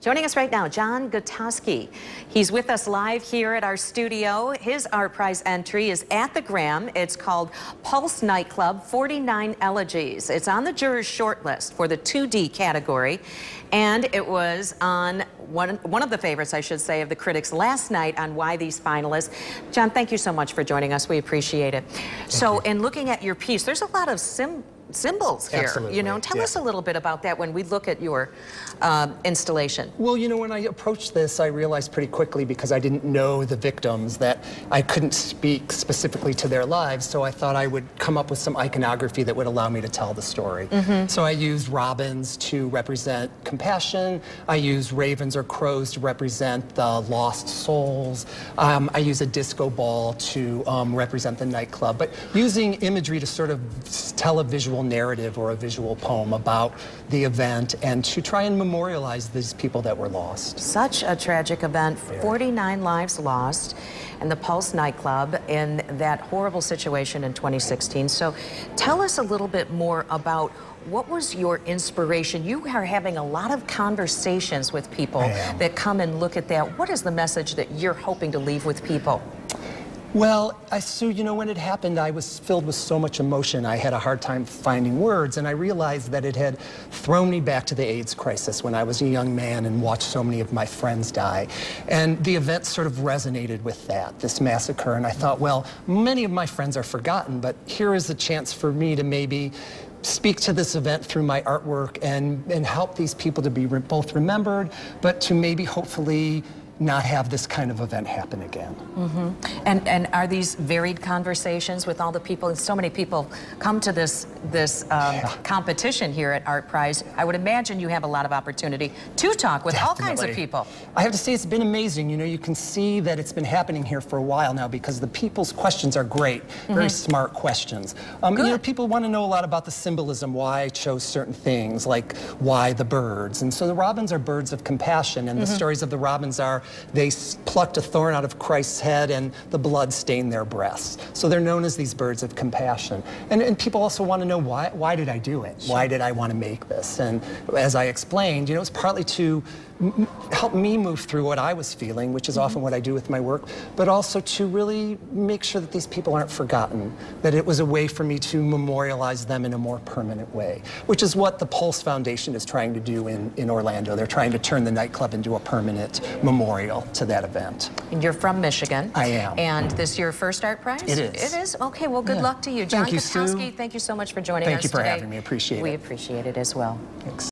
Joining us right now, John Gutoskey. He's with us live here at our studio. His ArtPrize entry is at the Graham. It's called Pulse Nightclub, 49 Elegies. It's on the jurors' shortlist for the 2D category, and it was on one of the favorites, I should say, of the critics last night on Why These Finalists. John, thank you so much for joining us. We appreciate it. So, in looking at your piece, there's a lot of symbols here. Absolutely. You know, tell us a little bit about that when we look at your installation. Well, you know, when I approached this, I realized pretty quickly, because I didn't know the victims, that I couldn't speak specifically to their lives, so I thought I would come up with some iconography that would allow me to tell the story. So I used robins to represent compassion. I used ravens or crows to represent the lost souls. I use a disco ball to represent the nightclub, but using imagery to sort of tell a visual narrative or a visual poem about the event and to try and memorialize these people that were lost. Such a tragic event, 49 lives lost in the Pulse nightclub in that horrible situation in 2016. So tell us a little bit more about what was your inspiration? You are having a lot of conversations with people that come and look at that. What is the message that you're hoping to leave with people? Well, Sue, you know, when it happened, I was filled with so much emotion. I had a hard time finding words, and I realized that it had thrown me back to the AIDS crisis when I was a young man and watched so many of my friends die. And the event sort of resonated with that, this massacre, and I thought, well, many of my friends are forgotten, but here is a chance for me to maybe speak to this event through my artwork and help these people to be both remembered, but to maybe hopefully not have this kind of event happen again. And are these varied conversations with all the people? And so many people come to this competition here at ArtPrize. I would imagine you have a lot of opportunity to talk with all kinds of people. I have to say, it's been amazing. You know, you can see that it's been happening here for a while now, because the people's questions are great, very smart questions. You know, people want to know a lot about the symbolism, why I chose certain things, like why the birds. And so the robins are birds of compassion, and the stories of the robins are they plucked a thorn out of Christ's head and the blood stained their breasts. So they're known as these birds of compassion. And people also want to know, why did I do it? Why did I want to make this? And as I explained, you know, it's partly to help me move through what I was feeling, which is often what I do with my work, but also to really make sure that these people aren't forgotten, that it was a way for me to memorialize them in a more permanent way, which is what the Pulse Foundation is trying to do in Orlando. They're trying to turn the nightclub into a permanent memorial to that event. And you're from Michigan. I am. And this your first ArtPrize? It is. It is? Okay, well, good luck to you. John Thank you, Gutoskey, Sue. thank you so much for joining us today. Thank you for having me. Appreciate it. We appreciate it as well. Thanks.